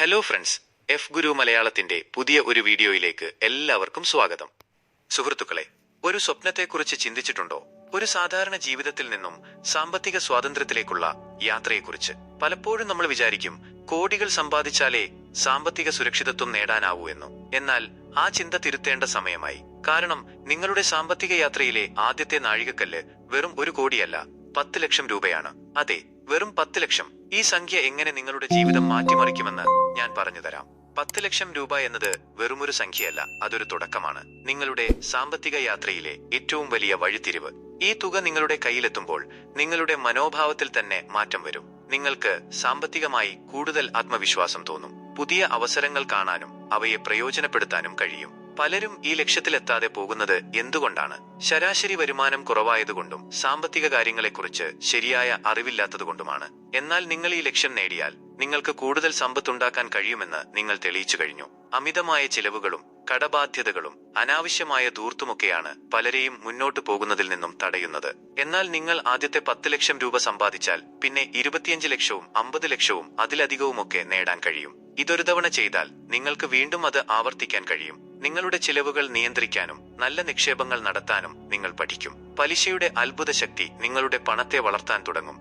Hello friends, F ഗുരു മലയാളത്തിന്റെ പുതിയ ഒരു വീഡിയോയിലേക്ക് എല്ലാവർക്കും സ്വാഗതം. സുഹൃത്തുക്കളെ, ഒരു സ്വപ്നത്തെക്കുറിച്ച് ചിന്തിച്ചിട്ടുണ്ടോ? ഒരു സാധാരണ ജീവിതത്തിൽ നിന്നും സാമ്പത്തിക സ്വാതന്ത്ര്യത്തിലേക്കുള്ള യാത്രയെക്കുറിച്ച്. പലപ്പോഴും നമ്മൾ വിചാരിക്കും, കോടികൾ സമ്പാദിച്ചാലേ സാമ്പത്തിക സുരക്ഷിതത്വം നേടാനാവൂ എന്നു. എന്നാൽ ആ ചിന്ത തിരുത്തേണ്ട സമയമായി. കാരണം നിങ്ങളുടെ സാമ്പത്തിക യാത്രയിലെ ആദ്യത്തെ നാഴികക്കല്ല് വെറും 1 കോടിയല്ല, 10 ലക്ഷം രൂപയാണ്. അതെ, വെറും 10 ലക്ഷം. ഈ സംഖ്യ എങ്ങനെ നിങ്ങളുടെ ജീവിതം മാറ്റിമറിക്കുമെന്ന് ഞാൻ പറഞ്ഞുതരാം. 10 ലക്ഷം രൂപ എന്നത് വെറുമൊരു സംഖ്യയല്ല, അതൊരു തുടക്കമാണ്. നിങ്ങളുടെ സാമ്പത്തിക യാത്രയിലെ ഏറ്റവും വലിയ വഴിത്തിരിവ്. ഈ തുക നിങ്ങളുടെ കയ്യിലെത്തുമ്പോൾ നിങ്ങളുടെ മനോഭാവത്തിൽ തന്നെ മാറ്റം വരും. നിങ്ങൾക്ക് സാമ്പത്തികമായി കൂടുതൽ ആത്മവിശ്വാസം തോന്നും. പുതിയ അവസരങ്ങൾ കാണാനും അവയെ പ്രയോജനപ്പെടുത്താനും കഴിയും. പലരും ഈ ലക്ഷ്യത്തിലെത്താതെ പോകുന്നത് എന്തുകൊണ്ടാണ്? ശരാശരി വരുമാനം കുറവായതുകൊണ്ടും സാമ്പത്തിക കാര്യങ്ങളെക്കുറിച്ച് ശരിയായ അറിവില്ലാത്തതുകൊണ്ടുമാണ്. എന്നാൽ നിങ്ങൾ ഈ ലക്ഷ്യം നേടിയാൽ നിങ്ങൾക്ക് കൂടുതൽ സമ്പത്തുണ്ടാക്കാൻ കഴിയുമെന്ന് നിങ്ങൾ തെളിയിച്ചു കഴിഞ്ഞു. അമിതമായ ചിലവുകളും കടബാധ്യതകളും അനാവശ്യമായ ധൂർത്തുമൊക്കെയാണ് പലരെയും മുന്നോട്ടു പോകുന്നതിൽ നിന്നും തടയുന്നത്. എന്നാൽ നിങ്ങൾ ആദ്യത്തെ 10 ലക്ഷം രൂപ സമ്പാദിച്ചാൽ പിന്നെ 25 ലക്ഷവും 50 ലക്ഷവും അതിലധികവുമൊക്കെ നേടാൻ കഴിയും. ഇതൊരു തവണ ചെയ്താൽ നിങ്ങൾക്ക് വീണ്ടും അത് ആവർത്തിക്കാൻ കഴിയും. നിങ്ങളുടെ ചിലവുകൾ നിയന്ത്രിക്കാനും നല്ല നിക്ഷേപങ്ങൾ നടത്താനും നിങ്ങൾ പഠിക്കും. പലിശയുടെ അത്ഭുത ശക്തി നിങ്ങളുടെ പണത്തെ വളർത്താൻ തുടങ്ങും.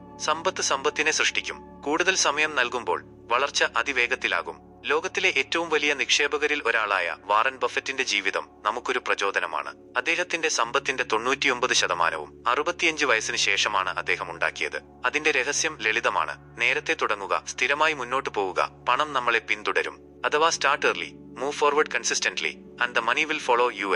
സമ്പത്തിനെ സൃഷ്ടിക്കും. കൂടുതൽ സമയം നൽകുമ്പോൾ വളർച്ച അതിവേഗത്തിലാകും. ലോകത്തിലെ ഏറ്റവും വലിയ നിക്ഷേപകരിൽ ഒരാളായ വാറൻ ബഫറ്റിന്റെ ജീവിതം നമുക്കൊരു പ്രചോദനമാണ്. അദ്ദേഹത്തിന്റെ സമ്പത്തിന്റെ 99% 65 വയസ്സിന് ശേഷമാണ് അദ്ദേഹം ഉണ്ടാക്കിയത്. അതിന്റെ രഹസ്യം ലളിതമാണ്. നേരത്തെ തുടങ്ങുക, സ്ഥിരമായി മുന്നോട്ടു പോവുക, പണം നമ്മളെ പിന്തുടരും. അഥവാ start early, move forward consistently and the money will follow you.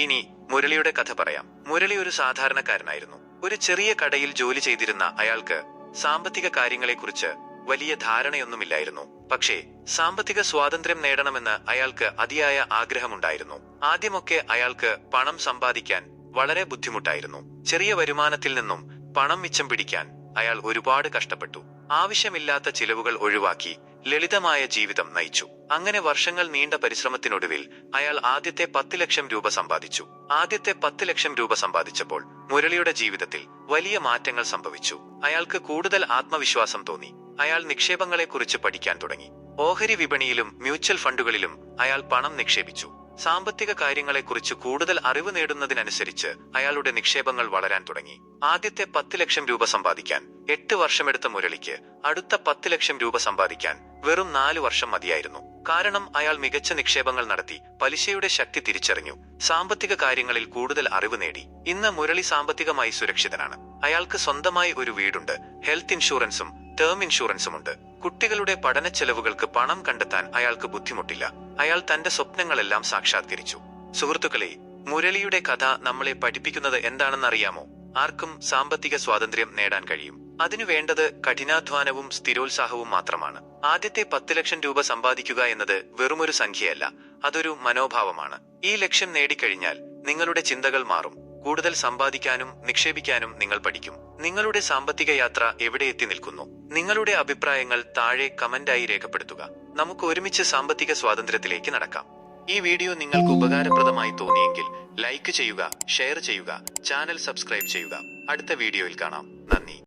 ഇനി മുരളിയുടെ കഥ പറയാം. മുരളി ഒരു സാധാരണക്കാരനായിരുന്നു. ഒരു ചെറിയ കടയിൽ ജോലി ചെയ്തിരുന്ന അയാൾക്ക് സാമ്പത്തിക കാര്യങ്ങളെക്കുറിച്ച് വലിയ ധാരണയൊന്നുമില്ലായിരുന്നു. പക്ഷേ സാമ്പത്തിക സ്വാതന്ത്ര്യം നേടണമെന്ന് അയാൾക്ക് അതിയായ ആഗ്രഹമുണ്ടായിരുന്നു. ആദ്യമൊക്കെ അയാൾക്ക് പണം സമ്പാദിക്കാൻ വളരെ ബുദ്ധിമുട്ടായിരുന്നു. ചെറിയ വരുമാനത്തിൽ നിന്നും പണം മിച്ചം പിടിക്കാൻ അയാൾ ഒരുപാട് കഷ്ടപ്പെട്ടു. ആവശ്യമില്ലാത്ത ചിലവുകൾ ഒഴിവാക്കി ലളിതമായ ജീവിതം നയിച്ചു. അങ്ങനെ വർഷങ്ങൾ നീണ്ട പരിശ്രമത്തിനൊടുവിൽ അയാൾ ആദ്യത്തെ 10 ലക്ഷം രൂപ സമ്പാദിച്ചു. ആദ്യത്തെ 10 ലക്ഷം രൂപ സമ്പാദിച്ചപ്പോൾ മുരളിയുടെ ജീവിതത്തിൽ വലിയ മാറ്റങ്ങൾ സംഭവിച്ചു. അയാൾക്ക് കൂടുതൽ ആത്മവിശ്വാസം തോന്നി. അയാൾ നിക്ഷേപങ്ങളെക്കുറിച്ച് പഠിക്കാൻ തുടങ്ങി. ഓഹരി വിപണിയിലും മ്യൂച്വൽ ഫണ്ടുകളിലും അയാൾ പണം നിക്ഷേപിച്ചു. സാമ്പത്തിക കാര്യങ്ങളെക്കുറിച്ച് കൂടുതൽ അറിവ് നേടുന്നതിനനുസരിച്ച് അയാളുടെ നിക്ഷേപങ്ങൾ വളരാൻ തുടങ്ങി. ആദ്യത്തെ 10 ലക്ഷം രൂപ സമ്പാദിക്കാൻ 8 വർഷമെടുത്ത മുരളിക്ക് അടുത്ത 10 ലക്ഷം രൂപ സമ്പാദിക്കാൻ വെറും 4 വർഷം മതിയായിരുന്നു. കാരണം അയാൾ മികച്ച നിക്ഷേപങ്ങൾ നടത്തി പലിശയുടെ ശക്തി തിരിച്ചറിഞ്ഞു. സാമ്പത്തിക കാര്യങ്ങളിൽ കൂടുതൽ അറിവ് നേടി. ഇന്ന് മുരളി സാമ്പത്തികമായി സുരക്ഷിതനാണ്. അയാൾക്ക് സ്വന്തമായി ഒരു വീടുണ്ട്. ഹെൽത്ത് ഇൻഷുറൻസും ടേം ഇൻഷുറൻസുമുണ്ട്. കുട്ടികളുടെ പഠന ചെലവുകൾക്ക് പണം കണ്ടെത്താൻ അയാൾക്ക് ബുദ്ധിമുട്ടില്ല. അയാൾ തന്റെ സ്വപ്നങ്ങളെല്ലാം സാക്ഷാത്കരിച്ചു. സുഹൃത്തുക്കളെ, മുരളിയുടെ കഥ നമ്മളെ പഠിപ്പിക്കുന്നത് എന്താണെന്നറിയാമോ? ആർക്കും സാമ്പത്തിക സ്വാതന്ത്ര്യം നേടാൻ കഴിയും. അതിനു വേണ്ടത് കഠിനാധ്വാനവും സ്ഥിരോത്സാഹവും മാത്രമാണ്. ആദ്യത്തെ 10 ലക്ഷം രൂപ സമ്പാദിക്കുക എന്നത് വെറുമൊരു സംഖ്യയല്ല, അതൊരു മനോഭാവമാണ്. ഈ ലക്ഷ്യം നേടിക്കഴിഞ്ഞാൽ നിങ്ങളുടെ ചിന്തകൾ മാറും. കൂടുതൽ സമ്പാദിക്കാനും നിക്ഷേപിക്കാനും നിങ്ങൾ പഠിക്കും. നിങ്ങളുടെ സാമ്പത്തിക യാത്ര എവിടെ എത്തി നിൽക്കുന്നു? നിങ്ങളുടെ അഭിപ്രായങ്ങൾ താഴെ കമന്റായി രേഖപ്പെടുത്തുക. നമുക്ക് ഒരുമിച്ച് സാമ്പത്തിക സ്വാതന്ത്ര്യത്തിലേക്ക് നടക്കാം. ഈ വീഡിയോ നിങ്ങൾക്ക് ഉപകാരപ്രദമായി തോന്നിയെങ്കിൽ ലൈക്ക് ചെയ്യുക, ഷെയർ ചെയ്യുക, ചാനൽ സബ്സ്ക്രൈബ് ചെയ്യുക. അടുത്ത വീഡിയോയിൽ കാണാം. നന്ദി.